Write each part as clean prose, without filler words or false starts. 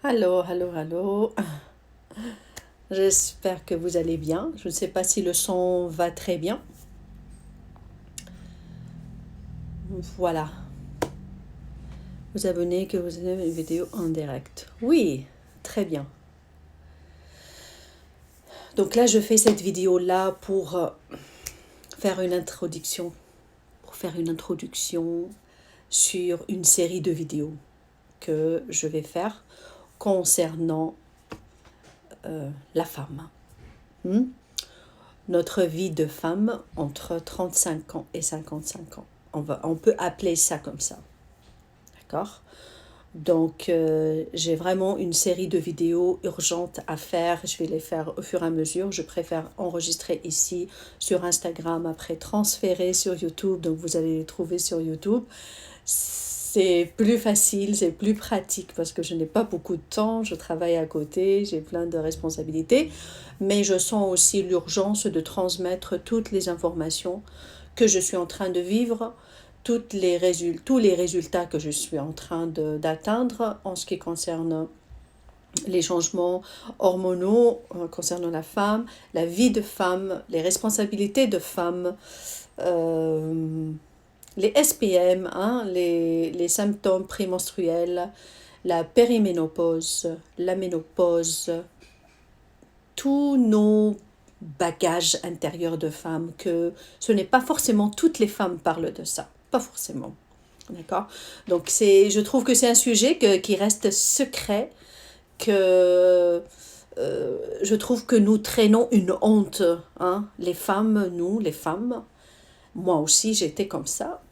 Allô, allô, allô. J'espère que vous allez bien. Je ne sais pas si le son va très bien. Voilà. Vous abonnez que vous avez une vidéo en direct. Oui, très bien. Donc là, je fais cette vidéo-là pour faire une introduction. Pour faire une introduction sur une série de vidéos que je vais faire concernant la femme. Notre vie de femme entre 35 ans et 55 ans. On peut appeler ça comme ça. D'accord? Donc, j'ai vraiment une série de vidéos urgentes à faire. Je vais les faire au fur et à mesure. Je préfère enregistrer ici sur Instagram, après transférer sur YouTube. Donc, vous allez les trouver sur YouTube. C'est plus facile, c'est plus pratique parce que je n'ai pas beaucoup de temps. Je travaille à côté, j'ai plein de responsabilités. Mais je sens aussi l'urgence de transmettre toutes les informations que je suis en train de vivre, tous les résultats que je suis en train d'atteindre en ce qui concerne les changements hormonaux concernant la femme, la vie de femme, les responsabilités de femme, les SPM, les symptômes prémenstruels, la périménopause, la ménopause, tous nos bagages intérieurs de femmes, que ce n'est pas forcément toutes les femmes parlent de ça, pas forcément. D'accord? Donc je trouve que c'est un sujet qui reste secret, que je trouve que nous traînons une honte, hein, les femmes, nous, les femmes, moi aussi j'étais comme ça,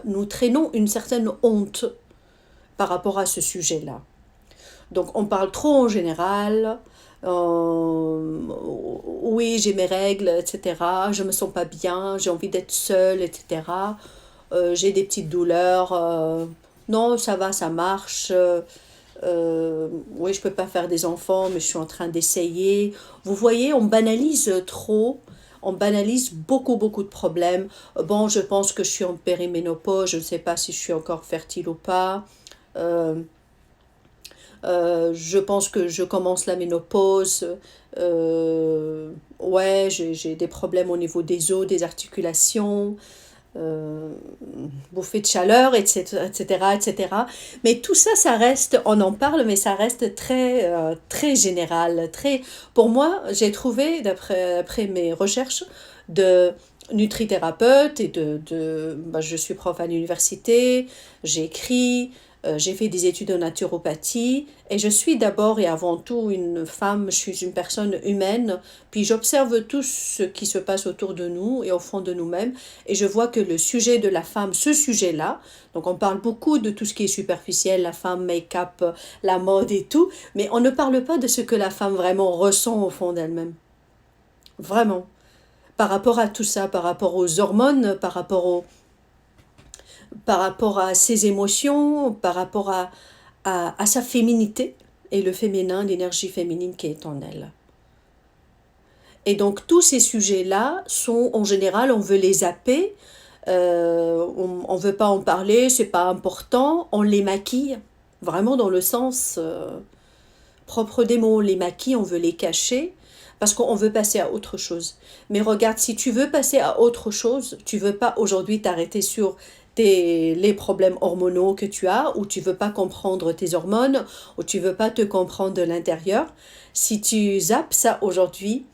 nous traînons une certaine honte par rapport à ce sujet-là. Donc on parle trop en général. Oui, j'ai mes règles, etc. Je me sens pas bien, j'ai envie d'être seule, etc. J'ai des petites douleurs. Non, ça va, ça marche. Oui, je peux pas faire des enfants, mais je suis en train d'essayer. Vous voyez, on banalise trop. On banalise beaucoup, beaucoup de problèmes. Bon, je pense que je suis en périménopause. Je ne sais pas si je suis encore fertile ou pas. Euh, je pense que je commence la ménopause. Ouais, j'ai des problèmes au niveau des os, des articulations, euh, bouffée de chaleur, etc., etc., etc. Mais tout ça, ça reste, on en parle, mais ça reste très, très général. Très, pour moi, j'ai trouvé, après mes recherches de nutrithérapeute et je suis prof à l'université, j'écris, j'ai fait des études en naturopathie et je suis d'abord et avant tout une femme, je suis une personne humaine, puis j'observe tout ce qui se passe autour de nous et au fond de nous-mêmes et je vois que le sujet de la femme, ce sujet-là, donc on parle beaucoup de tout ce qui est superficiel, la femme, make-up, la mode et tout, mais on ne parle pas de ce que la femme vraiment ressent au fond d'elle-même. Vraiment. Par rapport à tout ça, par rapport aux hormones, par rapport à ses émotions, par rapport à sa féminité et le féminin, l'énergie féminine qui est en elle. Et donc tous ces sujets-là sont en général, on veut les zapper, on ne veut pas en parler, c'est pas important, on les maquille, vraiment dans le sens propre des mots, on les maquille, on veut les cacher, parce qu'on veut passer à autre chose. Mais regarde, si tu veux passer à autre chose, tu veux pas aujourd'hui t'arrêter sur les problèmes hormonaux que tu as, ou tu veux pas comprendre tes hormones, ou tu veux pas te comprendre de l'intérieur. Si tu zappes ça aujourd'hui,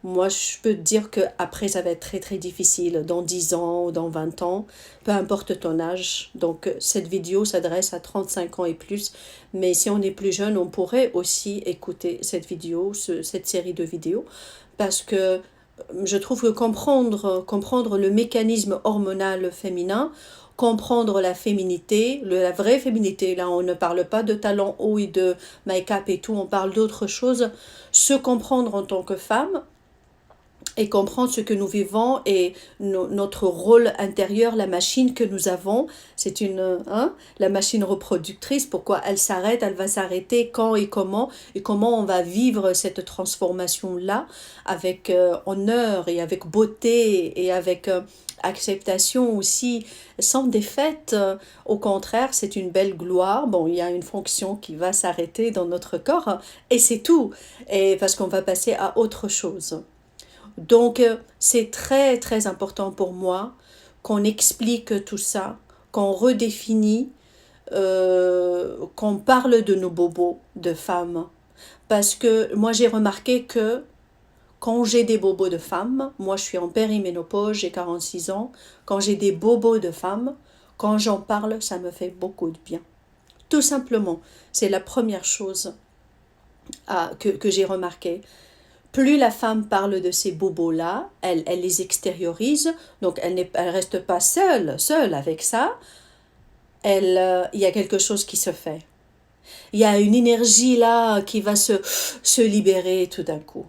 moi, je peux te dire que après ça va être très très difficile, dans 10 ans ou dans 20 ans, peu importe ton âge. Donc, cette vidéo s'adresse à 35 ans et plus. Mais si on est plus jeune, on pourrait aussi écouter cette vidéo, cette série de vidéos. Parce que je trouve que comprendre le mécanisme hormonal féminin, comprendre la féminité, la vraie féminité, là on ne parle pas de talons hauts et de make-up et tout, on parle d'autre chose, se comprendre en tant que femme, et comprendre ce que nous vivons et notre rôle intérieur, la machine que nous avons. C'est la machine reproductrice. Pourquoi elle s'arrête, elle va s'arrêter, quand et comment on va vivre cette transformation-là avec honneur et avec beauté et avec acceptation aussi, sans défaite. Au contraire, c'est une belle gloire. Bon, il y a une fonction qui va s'arrêter dans notre corps et c'est tout. Et parce qu'on va passer à autre chose. Donc, c'est très, très important pour moi qu'on explique tout ça, qu'on redéfinit, qu'on parle de nos bobos de femmes. Parce que moi, j'ai remarqué que quand j'ai des bobos de femmes, moi je suis en périménopause, j'ai 46 ans, quand j'ai des bobos de femmes, quand j'en parle, ça me fait beaucoup de bien. Tout simplement, c'est la première chose que j'ai remarqué. Plus la femme parle de ces bobos-là, elle les extériorise, donc elle reste pas seule avec ça, il y a quelque chose qui se fait. Il y a une énergie là qui va se libérer tout d'un coup.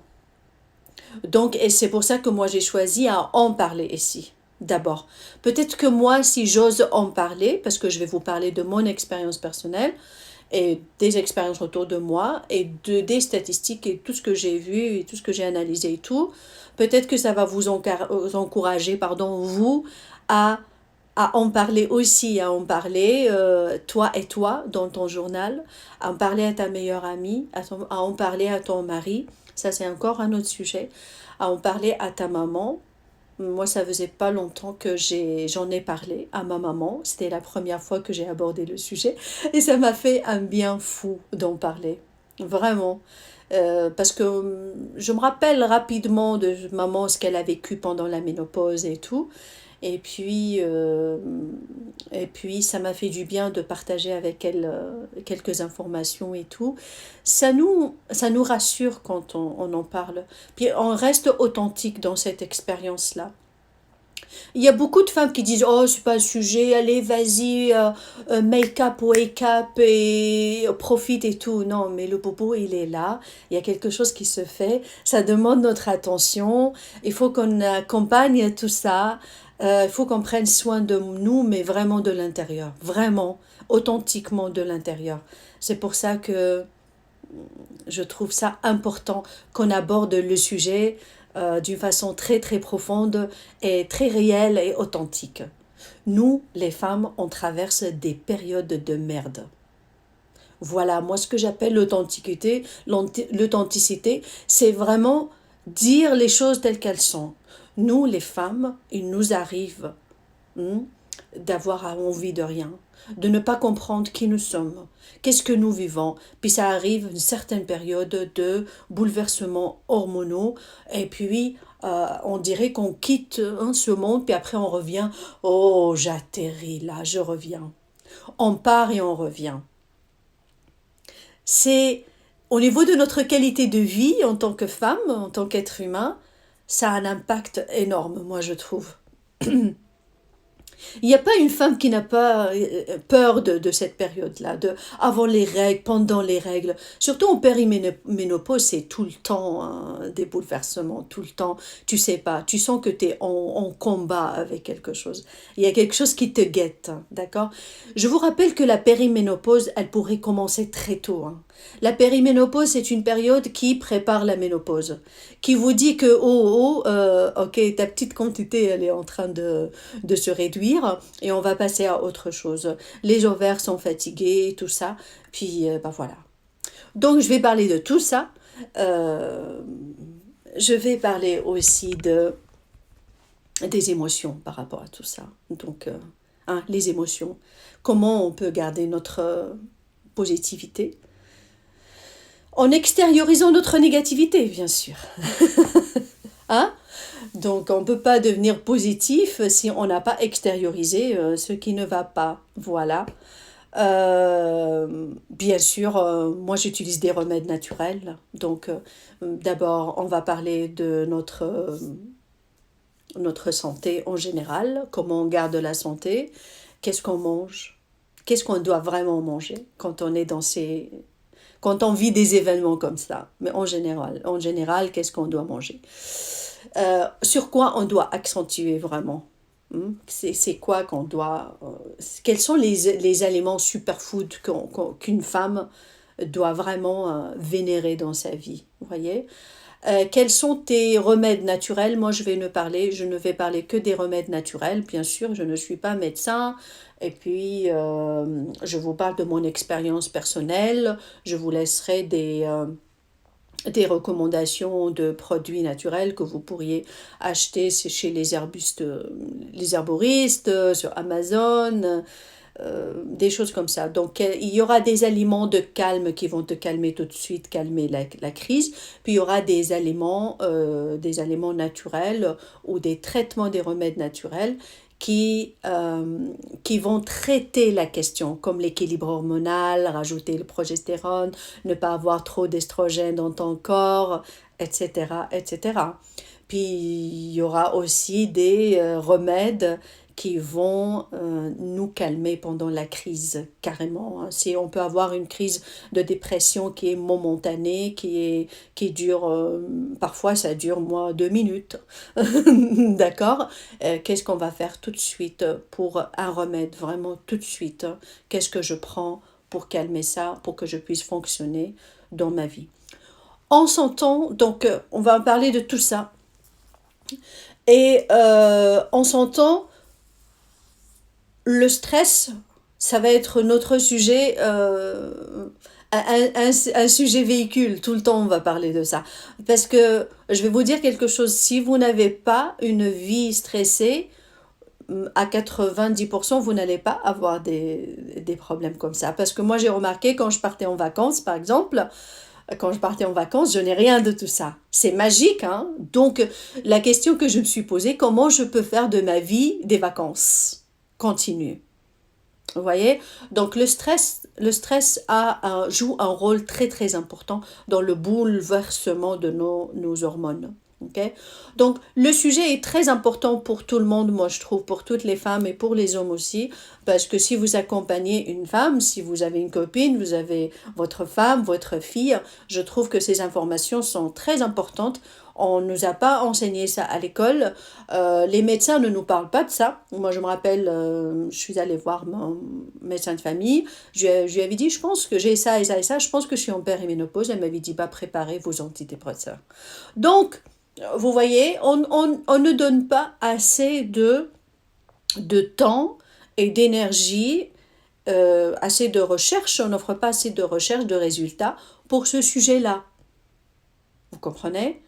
Donc, et c'est pour ça que moi j'ai choisi à en parler ici. D'abord, peut-être que moi, si j'ose en parler, parce que je vais vous parler de mon expérience personnelle, et des expériences autour de moi et des statistiques et tout ce que j'ai vu et tout ce que j'ai analysé et tout, peut-être que ça va vous encourager, vous, à, à en parler aussi, à en parler, toi et toi, dans ton journal, à en parler à ta meilleure amie, à en parler à ton mari, ça c'est encore un autre sujet, à en parler à ta maman. Moi, ça faisait pas longtemps que j'en ai parlé à ma maman. C'était la première fois que j'ai abordé le sujet. Et ça m'a fait un bien fou d'en parler. Vraiment. Parce que je me rappelle rapidement de maman, ce qu'elle a vécu pendant la ménopause et tout. Et puis, euh, et puis ça m'a fait du bien de partager avec elle quelques informations et tout. Ça nous rassure quand on en parle. Puis on reste authentique dans cette expérience-là. Il y a beaucoup de femmes qui disent oh c'est pas un sujet, allez vas-y make up, wake up et profite et tout. Non mais le bobo il est là, il y a quelque chose qui se fait, ça demande notre attention, il faut qu'on accompagne tout ça, il faut qu'on prenne soin de nous mais vraiment de l'intérieur, vraiment authentiquement de l'intérieur. C'est pour ça que je trouve ça important qu'on aborde le sujet d'une façon très très profonde et très réelle et authentique. Nous, les femmes, on traverse des périodes de merde. Voilà, moi ce que j'appelle l'authenticité, c'est vraiment dire les choses telles qu'elles sont. Nous, les femmes, il nous arrive hmm, d'avoir envie de rien, de ne pas comprendre qui nous sommes, qu'est-ce que nous vivons. Puis ça arrive une certaine période de bouleversements hormonaux et puis on dirait qu'on quitte ce monde, puis après on revient, oh j'atterris là, je reviens. On part et on revient. C'est au niveau de notre qualité de vie en tant que femme, en tant qu'être humain, ça a un impact énorme, moi je trouve. Il n'y a pas une femme qui n'a pas peur de cette période-là, de avant les règles, pendant les règles. Surtout en périménopause, c'est tout le temps des bouleversements, tout le temps. Tu sais pas, tu sens que tu es en combat avec quelque chose. Il y a quelque chose qui te guette, d'accord? Je vous rappelle que la périménopause, elle pourrait commencer très tôt. La périménopause, c'est une période qui prépare la ménopause, qui vous dit que, ok, ta petite quantité, elle est en train de se réduire et on va passer à autre chose. Les ovaires sont fatigués, tout ça. Puis, voilà. Donc, je vais parler de tout ça. Euh, je vais parler aussi des émotions par rapport à tout ça. Donc, les émotions. Comment on peut garder notre positivité en extériorisant notre négativité, bien sûr. Hein? Donc, on ne peut pas devenir positif si on n'a pas extériorisé ce qui ne va pas. Voilà. Bien sûr, moi j'utilise des remèdes naturels. Donc, d'abord, on va parler de notre santé en général, comment on garde la santé, qu'est-ce qu'on mange, qu'est-ce qu'on doit vraiment manger quand on est quand on vit des événements comme ça. Mais en général, qu'est-ce qu'on doit manger? Sur quoi on doit accentuer vraiment? C'est quoi qu'on doit... quels sont les aliments superfoods qu'une femme doit vraiment vénérer dans sa vie, vous voyez? Quels sont tes remèdes naturels? Moi, je ne vais parler que des remèdes naturels, bien sûr, je ne suis pas médecin. Et puis, je vous parle de mon expérience personnelle. Je vous laisserai des recommandations de produits naturels que vous pourriez acheter chez les herboristes, sur Amazon, des choses comme ça. Donc, il y aura des aliments de calme qui vont te calmer tout de suite, calmer la crise. Puis, il y aura des aliments naturels ou des traitements, des remèdes naturels qui vont traiter la question, comme l'équilibre hormonal, rajouter le progestérone, ne pas avoir trop d'estrogène dans ton corps, etc., etc. Puis il y aura aussi des remèdes qui vont nous calmer pendant la crise, carrément, hein. Si on peut avoir une crise de dépression qui est momentanée, qui dure, parfois ça dure moi 2 minutes, d'accord? Qu'est-ce qu'on va faire tout de suite pour un remède, vraiment tout de suite, hein? Qu'est-ce que je prends pour calmer ça, pour que je puisse fonctionner dans ma vie? On s'entend, donc on va parler de tout ça. Et on s'entend, le stress, ça va être notre sujet, un sujet véhicule. Tout le temps, on va parler de ça. Parce que je vais vous dire quelque chose, si vous n'avez pas une vie stressée, à 90%, vous n'allez pas avoir des problèmes comme ça. Parce que moi, j'ai remarqué quand je partais en vacances, par exemple, quand je partais en vacances, je n'ai rien de tout ça. C'est magique, hein? Donc, la question que je me suis posée, comment je peux faire de ma vie des vacances? Continue. Vous voyez? Donc le stress joue un rôle très très important dans le bouleversement de nos hormones. Ok. Donc le sujet est très important pour tout le monde, moi je trouve, pour toutes les femmes et pour les hommes aussi, parce que si vous accompagnez une femme, si vous avez une copine, vous avez votre femme, votre fille, je trouve que ces informations sont très importantes. On ne nous a pas enseigné ça à l'école. Les médecins ne nous parlent pas de ça. Moi, je me rappelle, je suis allée voir mon médecin de famille. Je lui avais dit, je pense que j'ai ça et ça et ça. Je pense que je suis en périménopause. Elle m'avait dit, bah, préparez vos antidépresseurs. Donc, vous voyez, on ne donne pas assez de temps et d'énergie, assez de recherche. On n'offre pas assez de recherche, de résultats pour ce sujet-là. Vous comprenez?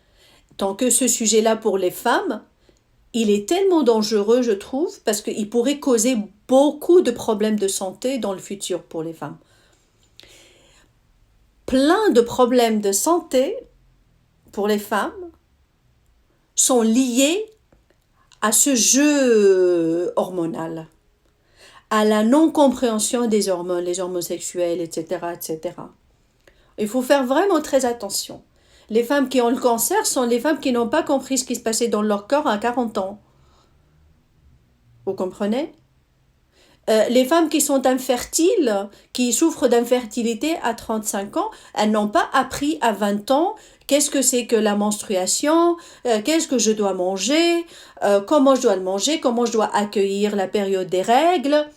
Tant que ce sujet-là pour les femmes, il est tellement dangereux, je trouve, parce qu'il pourrait causer beaucoup de problèmes de santé dans le futur pour les femmes. Plein de problèmes de santé pour les femmes sont liés à ce jeu hormonal, à la non-compréhension des hormones, les hormones sexuelles, etc., etc. Il faut faire vraiment très attention. Les femmes qui ont le cancer sont les femmes qui n'ont pas compris ce qui se passait dans leur corps à 40 ans. Vous comprenez? Les femmes qui sont infertiles, qui souffrent d'infertilité à 35 ans, elles n'ont pas appris à 20 ans qu'est-ce que c'est que la menstruation, qu'est-ce que je dois manger, comment je dois le manger, comment je dois accueillir la période des règles,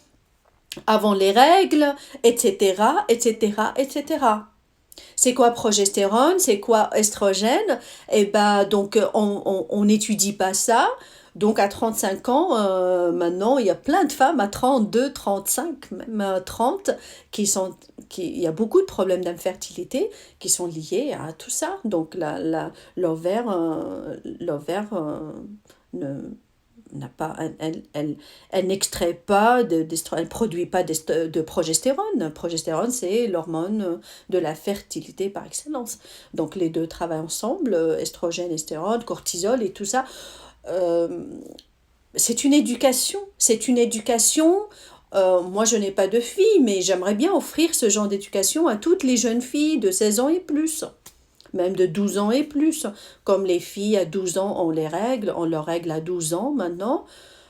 avant les règles, etc., etc., etc. C'est quoi progestérone? C'est quoi estrogène? Et ben donc on n'étudie pas ça. Donc à 35 ans, maintenant, il y a plein de femmes à 32, 35, même 30, il y a beaucoup de problèmes d'infertilité qui sont liés à tout ça. Donc l'ovaire ne, n'a pas, elle n'extrait pas, elle produit pas de progestérone. Progestérone, c'est l'hormone de la fertilité par excellence. Donc les deux travaillent ensemble, estrogène, estérone, cortisol et tout ça. Euh, c'est une éducation. C'est une éducation. Moi, je n'ai pas de fille, mais j'aimerais bien offrir ce genre d'éducation à toutes les jeunes filles de 16 ans et plus, même de 12 ans et plus. Comme les filles à 12 ans ont leurs règles à 12 ans maintenant,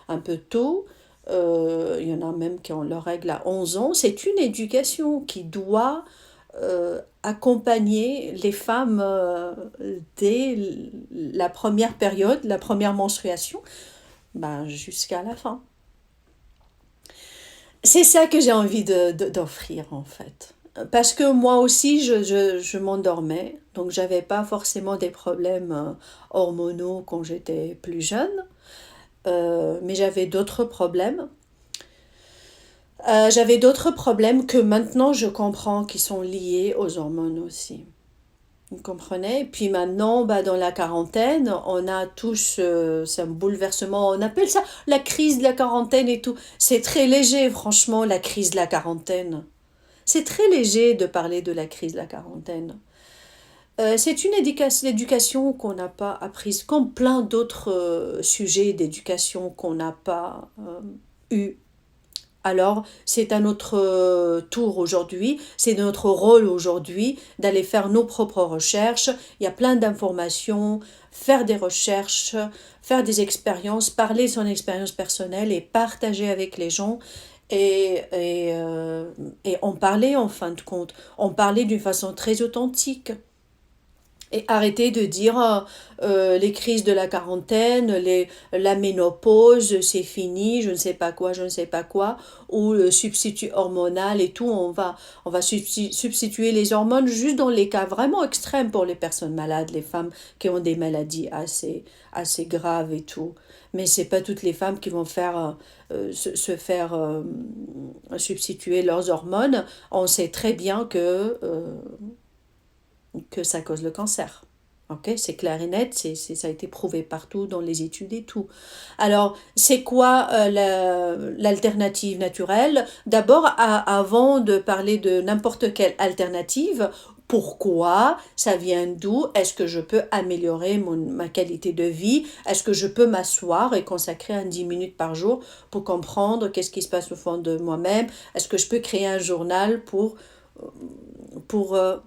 un peu tôt. Il y en a même qui ont leurs règles à 11 ans. C'est une éducation qui doit accompagner les femmes dès la première période, la première menstruation, ben, jusqu'à la fin. C'est ça que j'ai envie d'offrir en fait. Parce que moi aussi, je m'endormais, donc j'avais pas forcément des problèmes hormonaux quand j'étais plus jeune, mais j'avais d'autres problèmes. J'avais d'autres problèmes que maintenant je comprends qui sont liés aux hormones aussi. Vous comprenez? Puis maintenant, bah, dans la quarantaine, on a tous c'est un bouleversement. On appelle ça la crise de la quarantaine et tout. C'est très léger, franchement, la crise de la quarantaine. C'est très léger de parler de la crise de la quarantaine. C'est une éducation qu'on n'a pas apprise, comme plein d'autres sujets d'éducation qu'on n'a pas eu. Alors, c'est à notre tour aujourd'hui, c'est notre rôle aujourd'hui d'aller faire nos propres recherches. Il y a plein d'informations, faire des recherches, faire des expériences, parler de son expérience personnelle et partager avec les gens et en parler en fin de compte. En parler d'une façon très authentique. Et arrêter de dire les crises de la quarantaine, la ménopause, c'est fini, je ne sais pas quoi, je ne sais pas quoi, ou le substitut hormonal et tout. On va substituer les hormones juste dans les cas vraiment extrêmes pour les personnes malades, les femmes qui ont des maladies assez graves et tout. Mais c'est pas toutes les femmes qui vont se faire substituer leurs hormones. On sait très bien que ça cause le cancer. Ok, c'est clair et net, ça a été prouvé partout dans les études et tout. Alors, c'est quoi l'alternative naturelle? D'abord, avant de parler de n'importe quelle alternative, pourquoi? Ça vient d'où? Est-ce que je peux améliorer ma qualité de vie? Est-ce que je peux m'asseoir et consacrer 10 minutes par jour pour comprendre qu'est-ce qui se passe au fond de moi-même? Est-ce que je peux créer un journal pour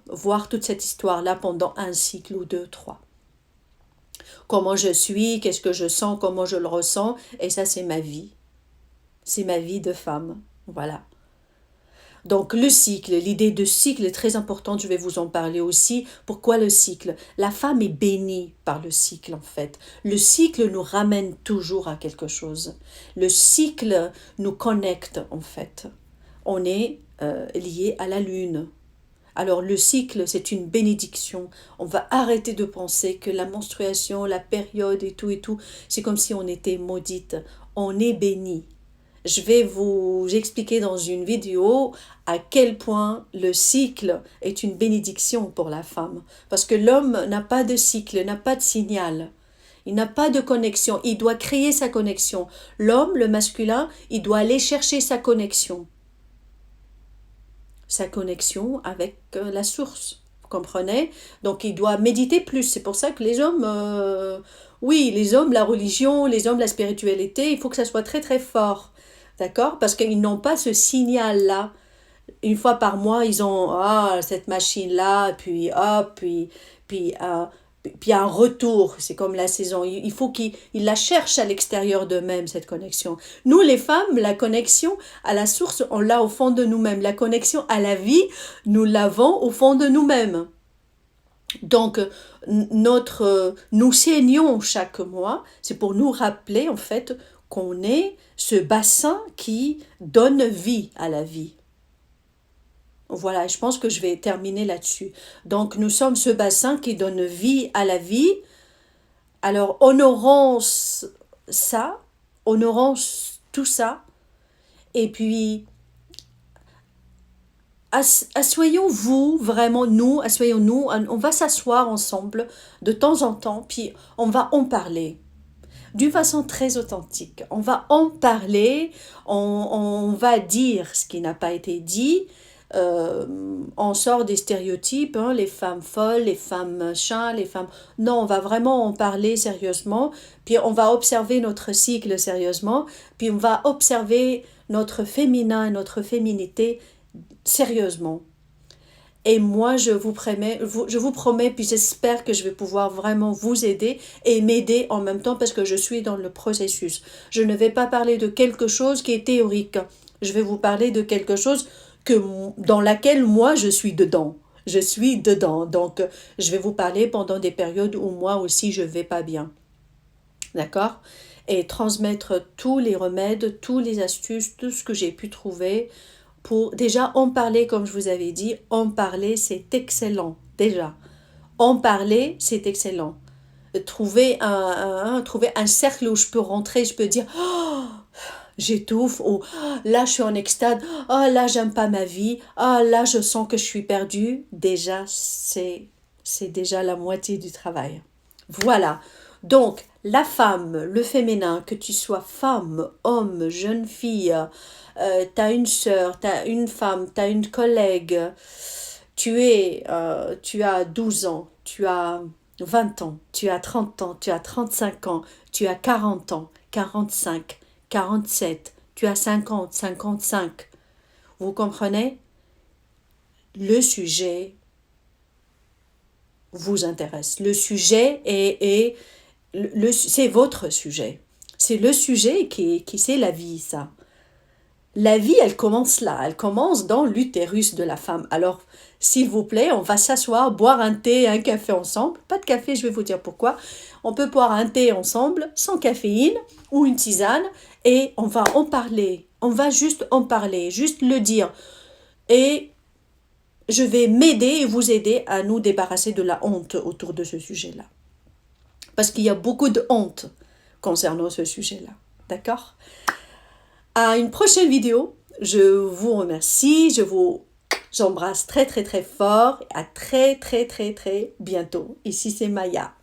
voir toute cette histoire-là pendant un cycle ou deux, trois. Comment je suis, qu'est-ce que je sens, comment je le ressens, et ça c'est ma vie. C'est ma vie de femme. Voilà. Donc le cycle, l'idée de cycle est très importante, je vais vous en parler aussi. Pourquoi le cycle? La femme est bénie par le cycle en fait. Le cycle nous ramène toujours à quelque chose. Le cycle nous connecte en fait. On est lié à la lune. Alors le cycle, c'est une bénédiction. On va arrêter de penser que la menstruation, la période et tout, c'est comme si on était maudite. On est béni. Je vais vous expliquer dans une vidéo à quel point le cycle est une bénédiction pour la femme. Parce que l'homme n'a pas de cycle, n'a pas de signal. Il n'a pas de connexion. Il doit créer sa connexion. L'homme, le masculin, il doit aller chercher sa connexion avec la source. Vous comprenez? Donc il doit méditer plus. C'est pour ça que les hommes, oui, les hommes, la religion, les hommes, la spiritualité, il faut que ça soit très très fort. D'accord? Parce qu'ils n'ont pas ce signal-là. Une fois par mois, ils ont cette machine-là, puis hop, puis un retour. C'est comme la saison. Il faut qu'ils la cherchent à l'extérieur d'eux-mêmes, cette connexion. Nous, les femmes, la connexion à la source, on l'a au fond de nous-mêmes. La connexion à la vie, nous l'avons au fond de nous-mêmes. Donc, nous saignons chaque mois. C'est pour nous rappeler, en fait, qu'on est ce bassin qui donne vie à la vie. Voilà, je pense que je vais terminer là-dessus. Donc, nous sommes ce bassin qui donne vie à la vie. Alors, honorons ça, honorons tout ça, et puis, assoyons-vous, vraiment, assoyons-nous, on va s'asseoir ensemble de temps en temps, puis on va en parler d'une façon très authentique. On va en parler, on va dire ce qui n'a pas été dit. On sort des stéréotypes, hein, les femmes folles, les femmes machin, les femmes... Non, on va vraiment en parler sérieusement, puis on va observer notre cycle sérieusement, puis on va observer notre féminin et notre féminité sérieusement. Et moi, je vous promets, puis j'espère que je vais pouvoir vraiment vous aider et m'aider en même temps parce que je suis dans le processus. Je ne vais pas parler de quelque chose qui est théorique. Je vais vous parler de quelque chose dans laquelle moi je suis dedans. Je suis dedans. Donc, je vais vous parler pendant des périodes où moi aussi je vais pas bien. D'accord? Et transmettre tous les remèdes, toutes les astuces, tout ce que j'ai pu trouver pour déjà en parler, comme je vous avais dit, en parler, c'est excellent. Déjà, en parler, c'est excellent. Trouver un cercle où je peux rentrer, je peux dire, oh, j'étouffe, ou oh, là je suis en extase, oh là j'aime pas ma vie, oh là je sens que je suis perdue. Déjà, c'est déjà la moitié du travail. Voilà. Donc, la femme, le féminin, que tu sois femme, homme, jeune fille, t'as une sœur, t'as une femme, t'as une collègue, tu as 12 ans, tu as 20 ans, tu as 30 ans, tu as 35 ans, tu as 40 ans, 45, 47, tu as 50, 55. Vous comprenez? Le sujet vous intéresse. Le sujet c'est votre sujet. C'est le sujet qui c'est la vie, ça. La vie, elle commence là, elle commence dans l'utérus de la femme. Alors, s'il vous plaît, on va s'asseoir, boire un thé, un café ensemble. Pas de café, je vais vous dire pourquoi. On peut boire un thé ensemble, sans caféine, ou une tisane, et on va en parler. On va juste en parler, juste le dire. Et je vais m'aider et vous aider à nous débarrasser de la honte autour de ce sujet-là. Parce qu'il y a beaucoup de honte concernant ce sujet-là. D'accord? À une prochaine vidéo. Je vous remercie. J'embrasse très très très fort. À très très très très bientôt. Ici c'est Maya.